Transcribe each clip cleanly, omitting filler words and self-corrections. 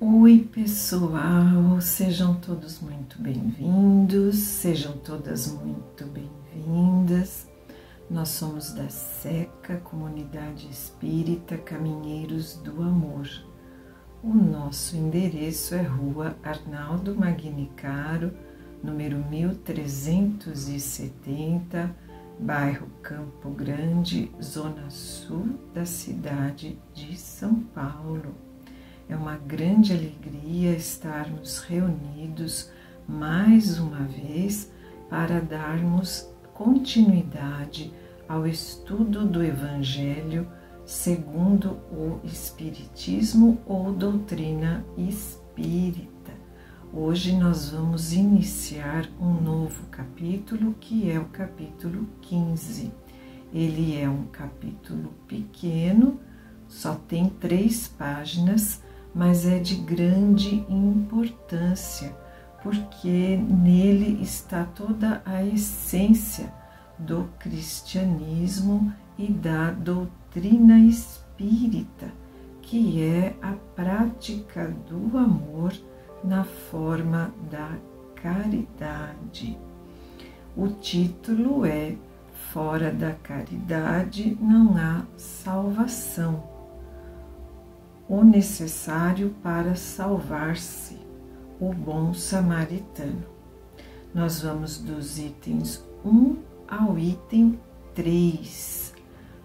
Oi pessoal, sejam todos muito bem-vindos, sejam todas muito bem-vindas. Nós somos da SECA, Comunidade Espírita Caminheiros do Amor. O nosso endereço é Rua Arnaldo Magnicaro, número 1370, bairro Campo Grande, zona sul da cidade de São Paulo. É uma grande alegria estarmos reunidos mais uma vez para darmos continuidade ao estudo do Evangelho segundo o Espiritismo ou doutrina espírita. Hoje nós vamos iniciar um novo capítulo, que é o capítulo 15. Ele é um capítulo pequeno, só tem 3 páginas, mas é de grande importância, porque nele está toda a essência do cristianismo e da doutrina espírita, que é a prática do amor na forma da caridade. O título é Fora da Caridade não há salvação. O necessário para salvar-se, o bom samaritano. Nós vamos dos itens 1 ao item 3,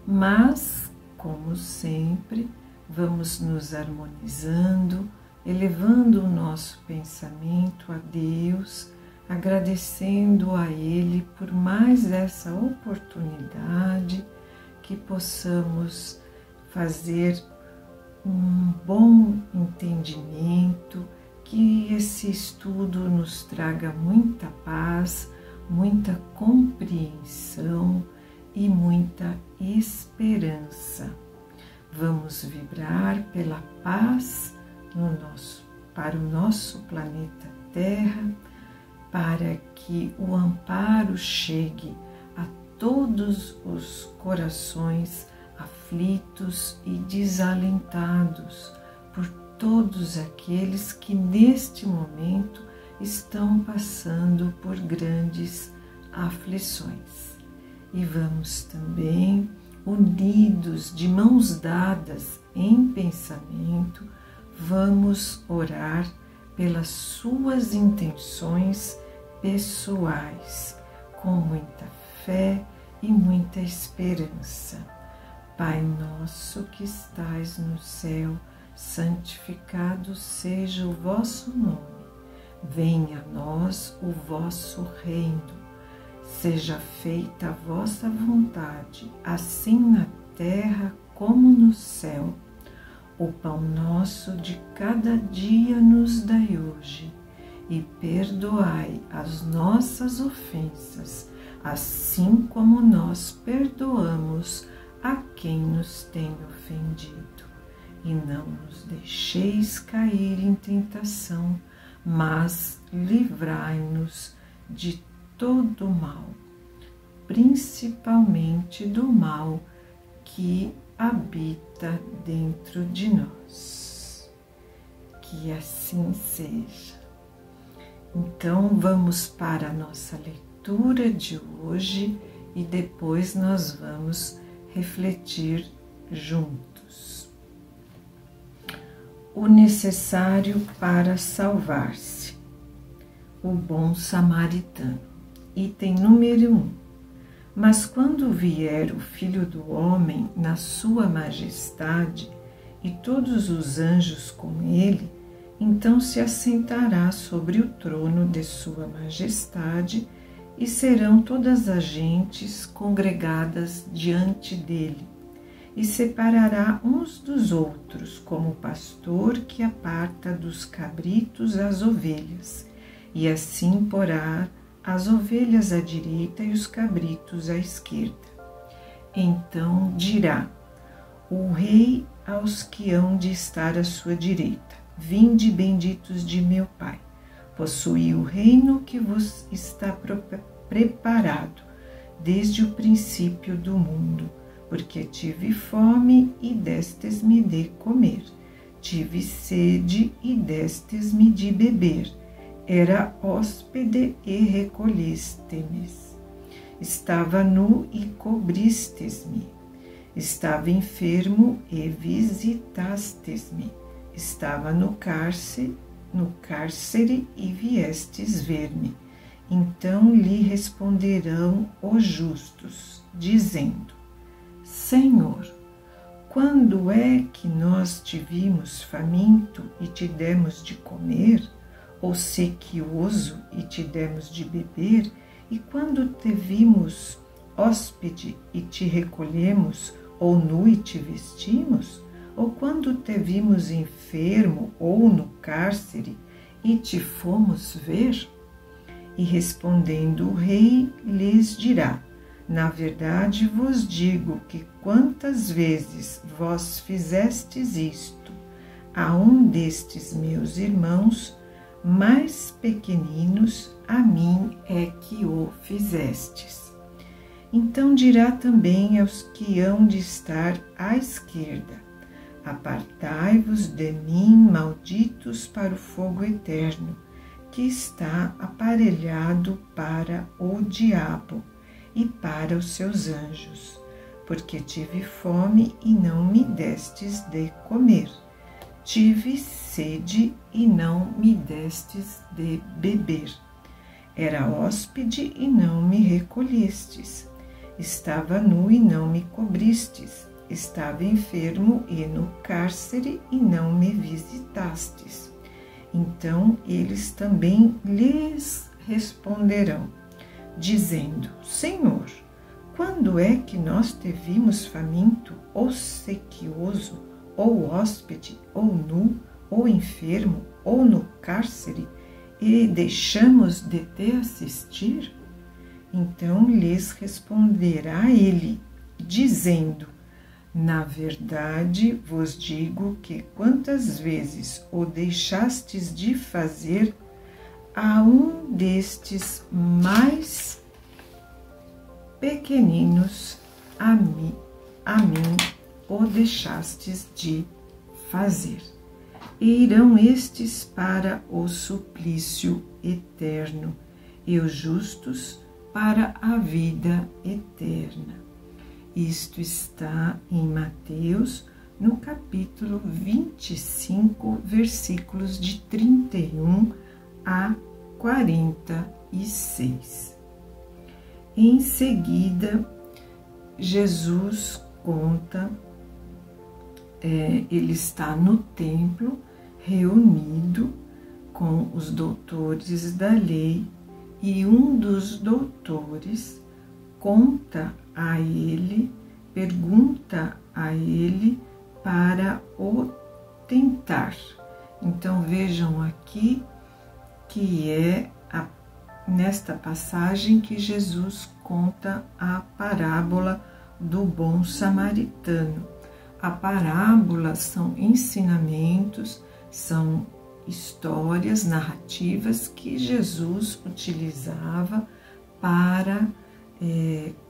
mas, como sempre, vamos nos harmonizando, elevando o nosso pensamento a Deus, agradecendo a Ele por mais essa oportunidade, que possamos fazer um bom entendimento, que esse estudo nos traga muita paz, muita compreensão e muita esperança. Vamos vibrar pela paz para o nosso planeta Terra, para que o amparo chegue a todos os corações aflitos e desalentados por todos aqueles que neste momento estão passando por grandes aflições. E vamos também, unidos, de mãos dadas em pensamento, vamos orar pelas suas intenções pessoais, com muita fé e muita esperança. Pai nosso que estais no céu, santificado seja o vosso nome. Venha a nós o vosso reino. Seja feita a vossa vontade, assim na terra como no céu. O pão nosso de cada dia nos dai hoje, e perdoai as nossas ofensas, assim como nós perdoamos a quem nos tem ofendido. E não nos deixeis cair em tentação, mas livrai-nos de todo mal, principalmente do mal que habita dentro de nós. Que assim seja. Então vamos para a nossa leitura de hoje e depois nós vamos refletir juntos. O necessário para salvar-se, o bom samaritano. Item número 1. Mas quando vier o Filho do Homem na sua majestade e todos os anjos com ele, então se assentará sobre o trono de sua majestade e serão todas as gentes congregadas diante dele, e separará uns dos outros, como o pastor que aparta dos cabritos as ovelhas, e assim porá as ovelhas à direita e os cabritos à esquerda. Então dirá o rei aos que hão de estar à sua direita: vinde, benditos de meu Pai, possuí o reino que vos está preparado desde o princípio do mundo, porque tive fome e destes-me de comer, Tive sede e destes-me de beber. Era hóspede e recolheste-me. Estava nu e cobristes-me. Estava enfermo e visitastes-me. Estava no cárcere e viestes ver-me. Então lhe responderão os justos, dizendo: Senhor, quando é que nós te vimos faminto e te demos de comer, ou sequioso e te demos de beber? E quando te vimos hóspede e te recolhemos, ou nu e te vestimos? Ou quando te vimos enfermo ou no cárcere e te fomos ver? E respondendo o rei, lhes dirá: Na verdade vos digo que quantas vezes vós fizestes isto a um destes meus irmãos mais pequeninos, a mim é que o fizestes. Então dirá também aos que hão de estar à esquerda: Apartai-vos de mim, malditos, para o fogo eterno, que está aparelhado para o diabo e para os seus anjos, porque tive fome e não me destes de comer, tive sede e não me destes de beber, era hóspede e não me recolhestes, estava nu e não me cobristes, estava enfermo e no cárcere e não me visitastes. Então eles também lhes responderão, dizendo: Senhor, quando é que nós te vimos faminto, ou sequioso, ou hóspede, ou nu, ou enfermo, ou no cárcere, e deixamos de te assistir? Então lhes responderá ele, dizendo: Na verdade vos digo que quantas vezes o deixastes de fazer a um destes mais pequeninos, a mim o deixastes de fazer. E irão estes para o suplício eterno, e os justos para a vida eterna. Isto está em Mateus, no capítulo 25, versículos de 31 a 46. Em seguida, Jesus conta, ele está no templo, reunido com os doutores da lei, e um dos doutores conta a ele, pergunta a ele para o tentar. Então vejam aqui que é nesta passagem que Jesus conta a parábola do bom samaritano. A parábola são ensinamentos, são histórias, narrativas que Jesus utilizava para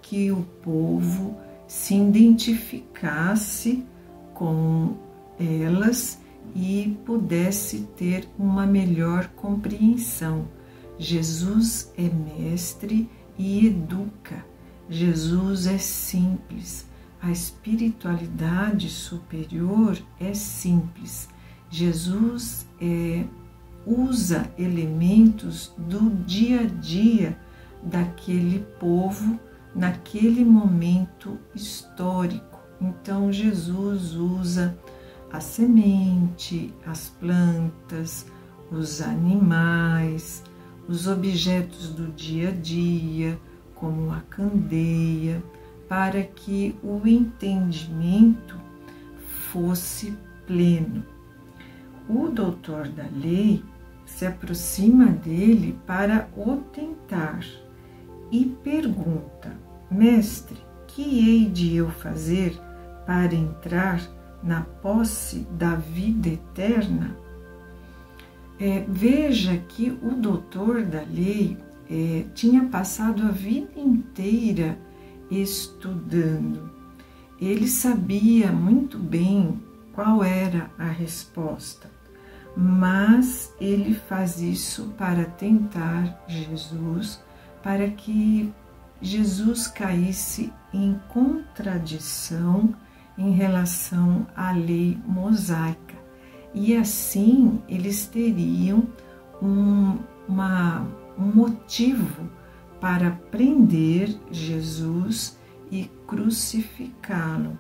que o povo se identificasse com elas e pudesse ter uma melhor compreensão. Jesus é mestre e educa. Jesus é simples. A espiritualidade superior é simples. Jesus usa elementos do dia a dia daquele povo naquele momento histórico. Então Jesus usa a semente, as plantas, os animais, os objetos do dia a dia, como a candeia, para que o entendimento fosse pleno. O doutor da lei se aproxima dele para o tentar e pergunta: Mestre, que hei de eu fazer para entrar na posse da vida eterna? Veja que o doutor da lei tinha passado a vida inteira estudando. Ele sabia muito bem qual era a resposta, mas ele faz isso para tentar Jesus, para que Jesus caísse em contradição em relação à lei mosaica. E assim eles teriam um motivo para prender Jesus e crucificá-lo.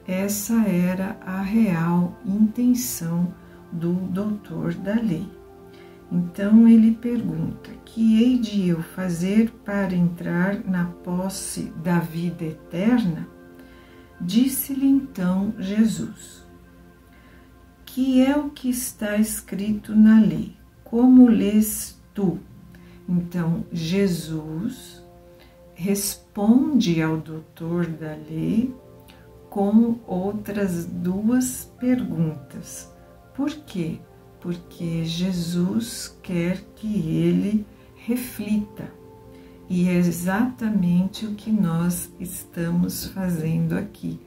Essa era a real intenção do doutor da lei. Então ele pergunta: que hei de eu fazer para entrar na posse da vida eterna? Disse-lhe então Jesus: que é o que está escrito na lei? Como lês tu? Então Jesus responde ao doutor da lei com outras duas perguntas. Por quê? Porque Jesus quer que ele reflita. E é exatamente o que nós estamos fazendo aqui.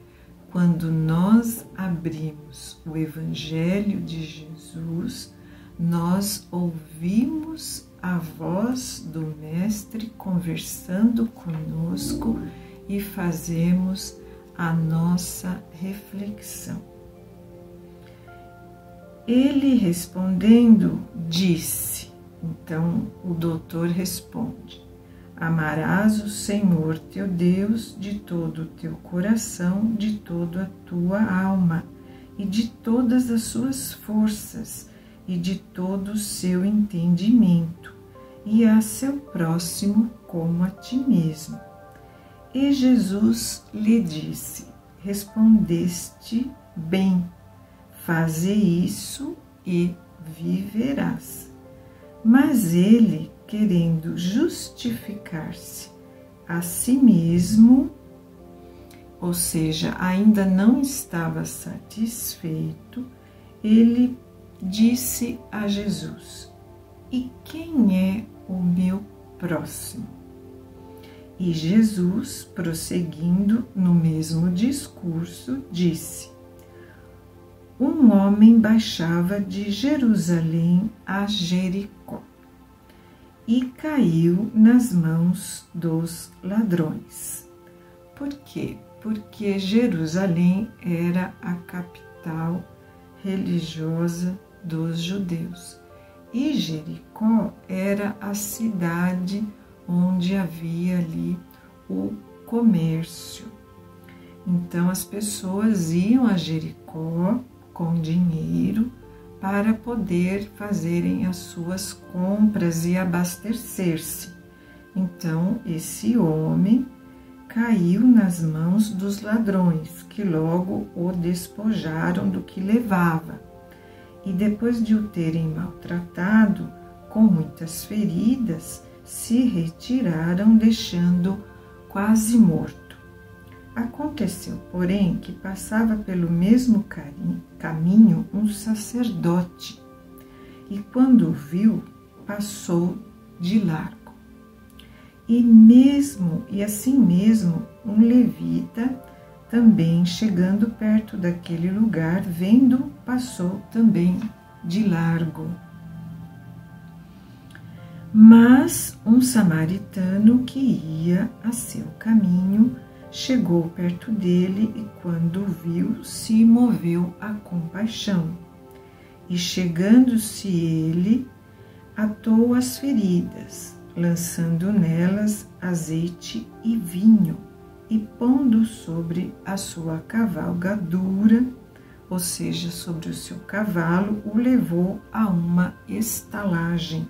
Quando nós abrimos o Evangelho de Jesus, nós ouvimos a voz do Mestre conversando conosco e fazemos a nossa reflexão. Ele respondendo disse, então o doutor responde: amarás o Senhor teu Deus de todo o teu coração, de toda a tua alma e de todas as suas forças e de todo o seu entendimento, e a seu próximo como a ti mesmo. E Jesus lhe disse: respondeste bem, faze isso e viverás. Mas ele, querendo justificar-se a si mesmo, ou seja, ainda não estava satisfeito, ele disse a Jesus: e quem é o meu próximo? E Jesus, prosseguindo no mesmo discurso, disse: um homem baixava de Jerusalém a Jericó e caiu nas mãos dos ladrões. Por quê? Porque Jerusalém era a capital religiosa dos judeus e Jericó era a cidade onde havia ali o comércio. Então as pessoas iam a Jericó com dinheiro para poder fazerem as suas compras e abastecer-se. Então esse homem caiu nas mãos dos ladrões, que logo o despojaram do que levava. E depois de o terem maltratado, com muitas feridas, se retiraram, deixando quase morto. Aconteceu, porém, que passava pelo mesmo caminho um sacerdote, e quando o viu, passou de largo. E assim mesmo, um levita, também chegando perto daquele lugar, vendo, passou também de largo. Mas um samaritano que ia a seu caminho chegou perto dele e, quando o viu, se moveu a compaixão. E chegando-se ele, atou as feridas, lançando nelas azeite e vinho, e pondo sobre a sua cavalgadura, ou seja, sobre o seu cavalo, o levou a uma estalagem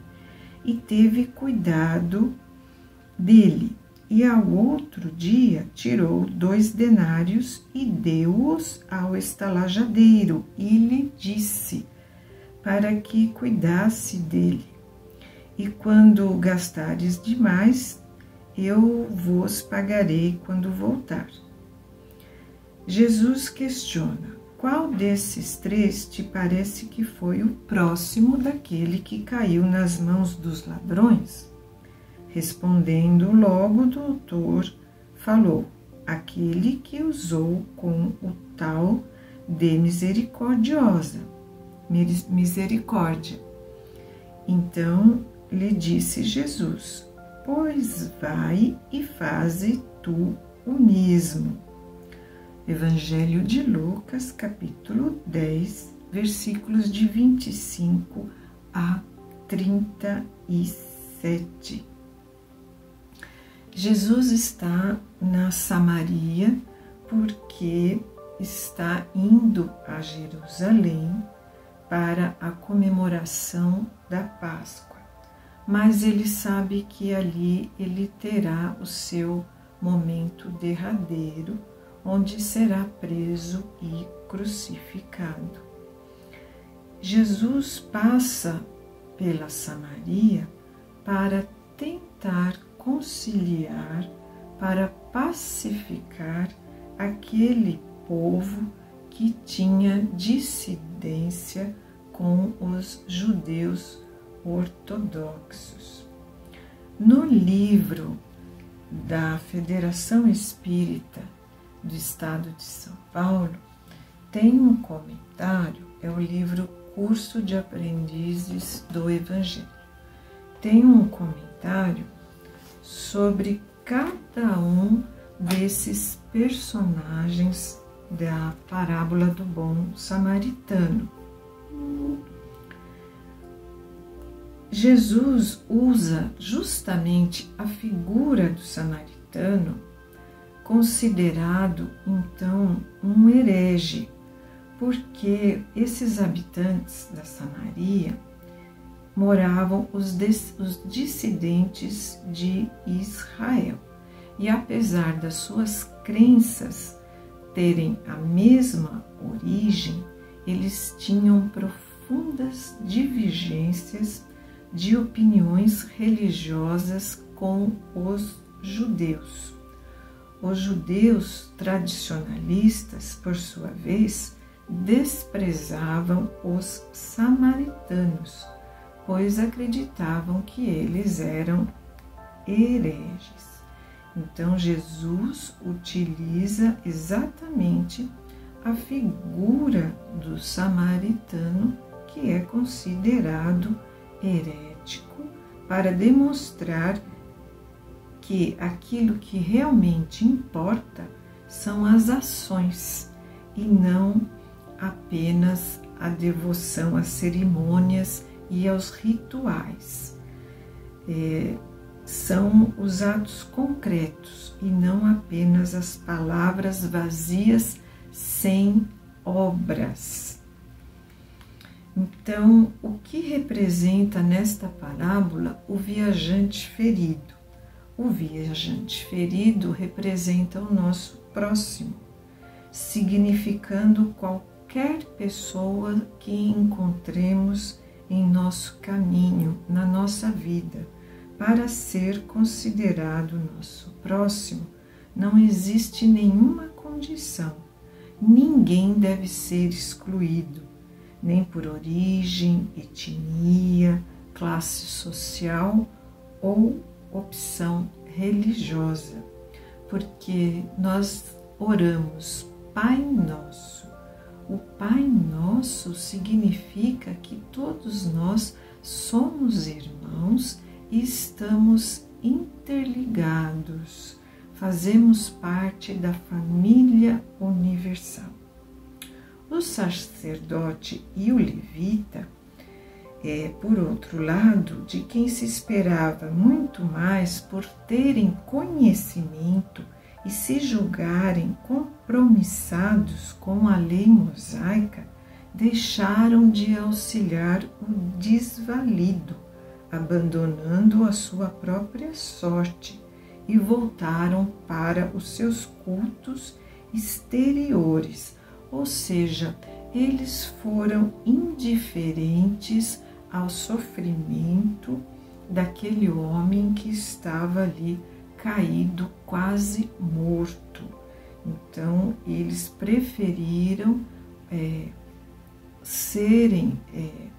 e teve cuidado dele. E ao outro dia tirou 2 denários e deu-os ao estalajadeiro e lhe disse para que cuidasse dele. E quando gastares demais, eu vos pagarei quando voltar. Jesus questiona: qual desses 3 te parece que foi o próximo daquele que caiu nas mãos dos ladrões? Respondendo logo, o doutor falou: aquele que usou com o tal dê misericórdia. Então lhe disse Jesus: pois vai e faze tu o mesmo. Evangelho de Lucas, capítulo 10, versículos de 25 a 37. Jesus está na Samaria porque está indo a Jerusalém para a comemoração da Páscoa, mas ele sabe que ali ele terá o seu momento derradeiro, onde será preso e crucificado. Jesus passa pela Samaria para tentar conciliar, para pacificar aquele povo que tinha dissidência com os judeus ortodoxos. No livro da Federação Espírita do Estado de São Paulo, tem um comentário, é o livro Curso de Aprendizes do Evangelho. Tem um comentário sobre cada um desses personagens da parábola do bom samaritano. Jesus usa justamente a figura do samaritano, considerado então um herege, porque esses habitantes da Samaria moravam os dissidentes de Israel. E apesar das suas crenças terem a mesma origem, eles tinham profundas divergências de opiniões religiosas com os judeus. Os judeus tradicionalistas, por sua vez, desprezavam os samaritanos, pois acreditavam que eles eram hereges. Então, Jesus utiliza exatamente a figura do samaritano, que é considerado herético, para demonstrar que aquilo que realmente importa são as ações e não apenas a devoção às cerimônias e aos rituais. São os atos concretos e não apenas as palavras vazias sem obras. Então, o que representa nesta parábola o viajante ferido? O viajante ferido representa o nosso próximo, significando qualquer pessoa que encontremos em nosso caminho, na nossa vida. Para ser considerado nosso próximo, não existe nenhuma condição. Ninguém deve ser excluído, nem por origem, etnia, classe social ou opção religiosa, porque nós oramos Pai Nosso. O Pai Nosso significa que todos nós somos irmãos e estamos interligados, fazemos parte da família universal. O sacerdote e o levita, por outro lado, de quem se esperava muito mais por terem conhecimento e se julgarem compromissados com a lei mosaica, deixaram de auxiliar o desvalido, abandonando a sua própria sorte, e voltaram para os seus cultos exteriores, ou seja, eles foram indiferentes ao sofrimento daquele homem que estava ali caído, quase morto. Então, eles preferiram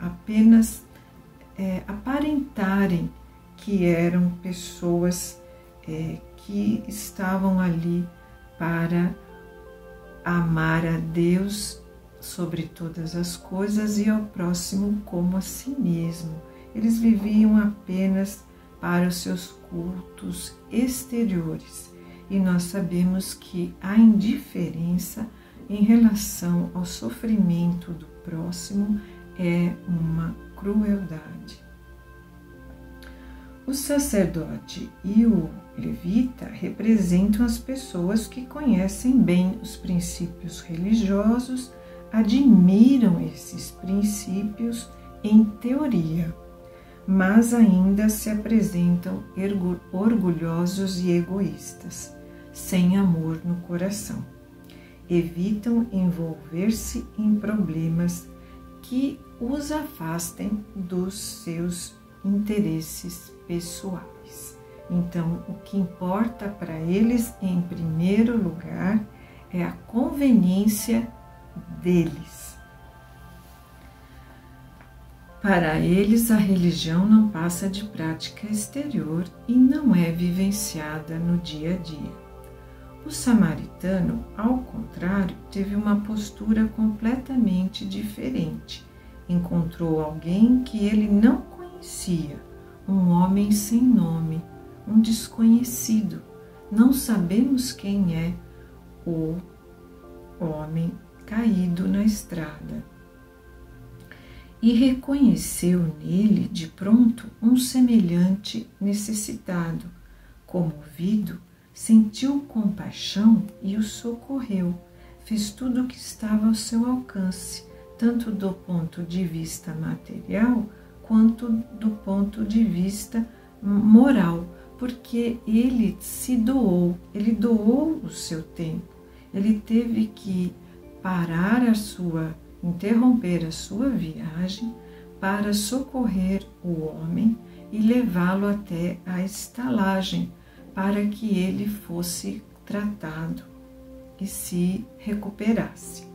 apenas aparentarem que eram pessoas que estavam ali para amar a Deus sobre todas as coisas e ao próximo como a si mesmo. Eles viviam apenas para os seus cultos exteriores. E nós sabemos que a indiferença em relação ao sofrimento do próximo é uma crueldade. O sacerdote e o levita representam as pessoas que conhecem bem os princípios religiosos, admiram esses princípios em teoria, mas ainda se apresentam orgulhosos e egoístas, sem amor no coração. Evitam envolver-se em problemas que os afastem dos seus interesses pessoais. Então, o que importa para eles, em primeiro lugar, é a conveniência deles. Para eles, a religião não passa de prática exterior e não é vivenciada no dia a dia. O samaritano, ao contrário, teve uma postura completamente diferente. Encontrou alguém que ele não conhecia, um homem sem nome, um desconhecido. Não sabemos quem é o homem caído na estrada. E reconheceu nele de pronto um semelhante necessitado. Comovido, sentiu compaixão e o socorreu. Fez tudo o que estava ao seu alcance, tanto do ponto de vista material quanto do ponto de vista moral, porque ele se doou, ele doou o seu tempo, ele teve que interromper a sua viagem para socorrer o homem e levá-lo até a estalagem para que ele fosse tratado e se recuperasse.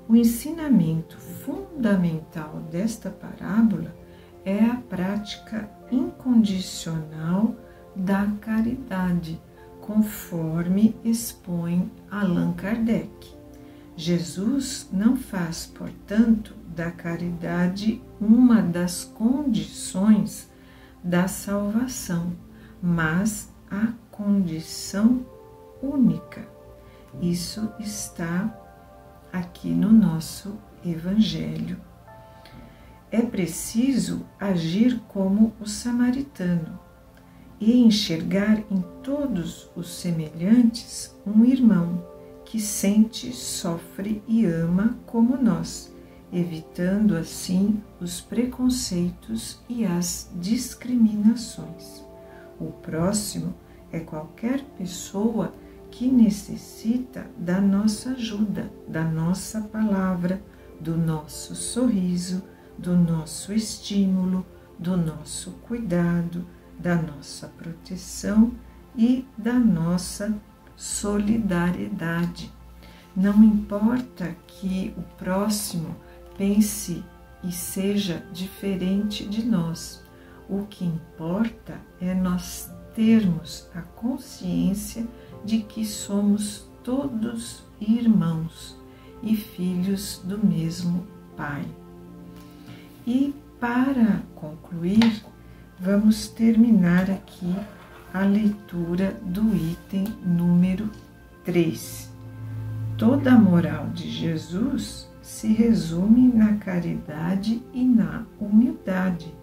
O ensinamento fundamental desta parábola é a prática incondicional da caridade, conforme expõe Allan Kardec. Jesus não faz, portanto, da caridade uma das condições da salvação, mas a condição única. Isso está aqui no nosso Evangelho. É preciso agir como o samaritano e enxergar em todos os semelhantes um irmão que sente, sofre e ama como nós, evitando assim os preconceitos e as discriminações. O próximo é qualquer pessoa que necessita da nossa ajuda, da nossa palavra, do nosso sorriso, do nosso estímulo, do nosso cuidado, da nossa proteção e da nossa solidariedade. Não importa que o próximo pense e seja diferente de nós. O que importa é nós termos a consciência de que somos todos irmãos e filhos do mesmo Pai. E para concluir, vamos terminar aqui a leitura do item número 3. Toda a moral de Jesus se resume na caridade e na humildade,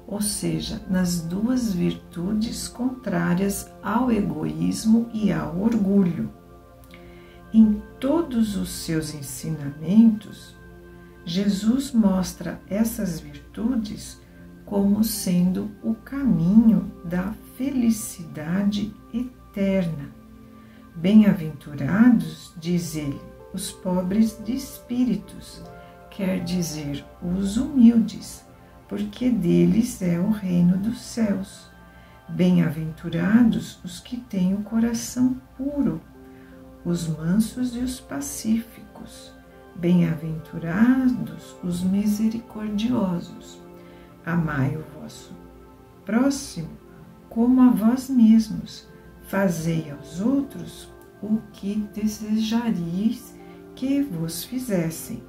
ou seja, nas duas virtudes contrárias ao egoísmo e ao orgulho. Em todos os seus ensinamentos, Jesus mostra essas virtudes como sendo o caminho da felicidade eterna. Bem-aventurados, diz ele, os pobres de espíritos, quer dizer, os humildes, porque deles é o reino dos céus. Bem-aventurados os que têm o coração puro, os mansos e os pacíficos. Bem-aventurados os misericordiosos. Amai o vosso próximo como a vós mesmos. Fazei aos outros o que desejaríeis que vos fizessem.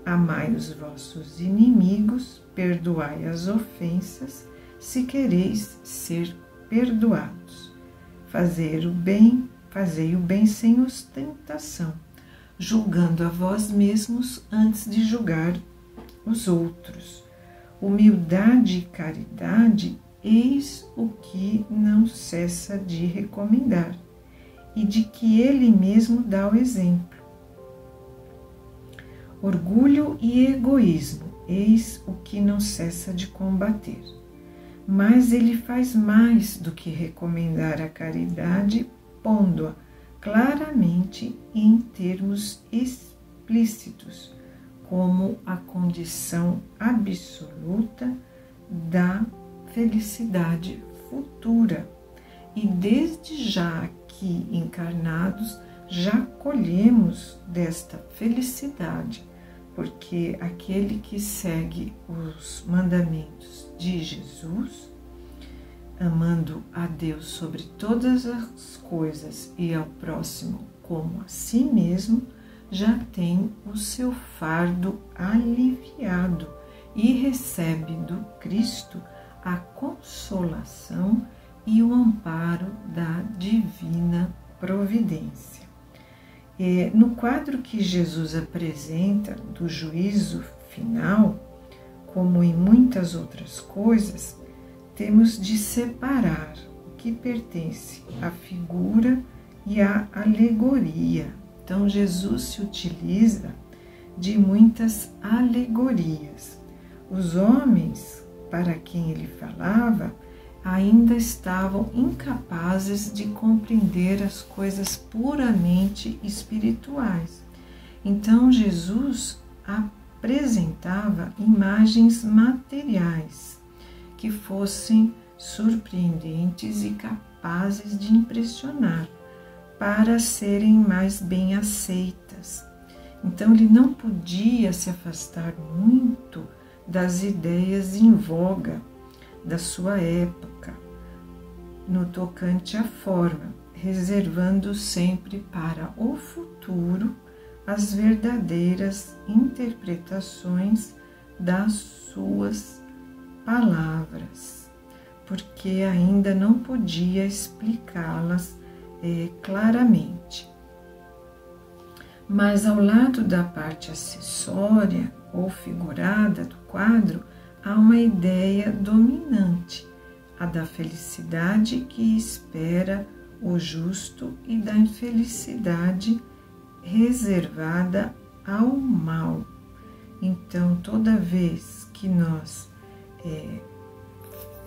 Amai os vossos inimigos, perdoai as ofensas, se quereis ser perdoados. Fazei o bem sem ostentação, julgando a vós mesmos antes de julgar os outros. Humildade e caridade, eis o que não cessa de recomendar, e de que ele mesmo dá o exemplo. Orgulho e egoísmo, eis o que não cessa de combater. Mas ele faz mais do que recomendar a caridade, pondo-a claramente em termos explícitos, como a condição absoluta da felicidade futura. E desde já aqui encarnados, já colhemos desta felicidade, porque aquele que segue os mandamentos de Jesus, amando a Deus sobre todas as coisas e ao próximo como a si mesmo, já tem o seu fardo aliviado e recebe do Cristo a consolação e o amparo da divina providência. No quadro que Jesus apresenta do juízo final, como em muitas outras coisas, temos de separar o que pertence à figura e à alegoria. Então, Jesus se utiliza de muitas alegorias. Os homens para quem ele falava ainda estavam incapazes de compreender as coisas puramente espirituais. Então, Jesus apresentava imagens materiais que fossem surpreendentes e capazes de impressionar, para serem mais bem aceitas. Então, ele não podia se afastar muito das ideias em voga da sua época, no tocante à forma, reservando sempre para o futuro as verdadeiras interpretações das suas palavras, porque ainda não podia explicá-las claramente. Mas ao lado da parte acessória ou figurada do quadro, há uma ideia dominante, a da felicidade que espera o justo e da infelicidade reservada ao mal. Então, toda vez que nós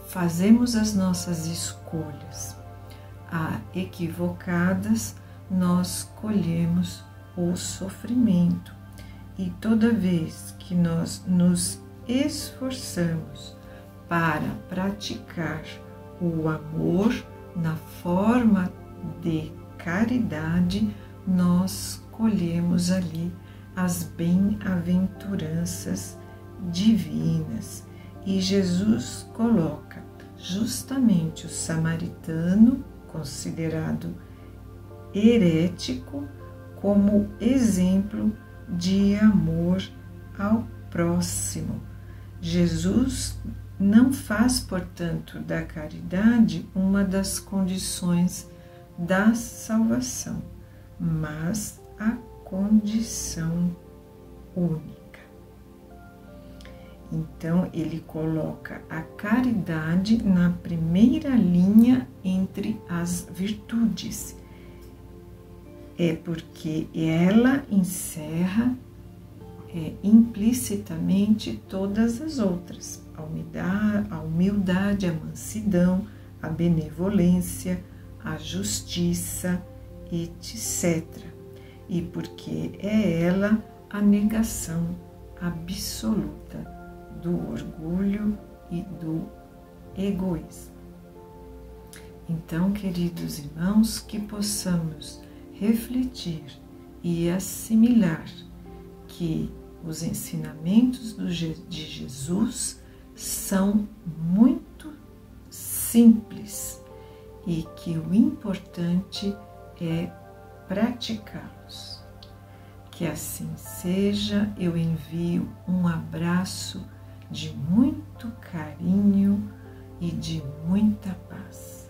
fazemos as nossas escolhas equivocadas, nós colhemos o sofrimento. E toda vez que nós nos esforçamos para praticar o amor na forma de caridade, nós colhemos ali as bem-aventuranças divinas. E Jesus coloca justamente o samaritano, considerado herético, como exemplo de amor ao próximo. Jesus não faz, portanto, da caridade uma das condições da salvação, mas a condição única. Então, ele coloca a caridade na primeira linha entre as virtudes. É porque ela encerra implicitamente todas as outras: a humildade, a mansidão, a benevolência, a justiça, etc. E porque é ela a negação absoluta do orgulho e do egoísmo. Então, queridos irmãos, que possamos refletir e assimilar que os ensinamentos de Jesus são muito simples e que o importante é praticá-los. Que assim seja, eu envio um abraço de muito carinho e de muita paz.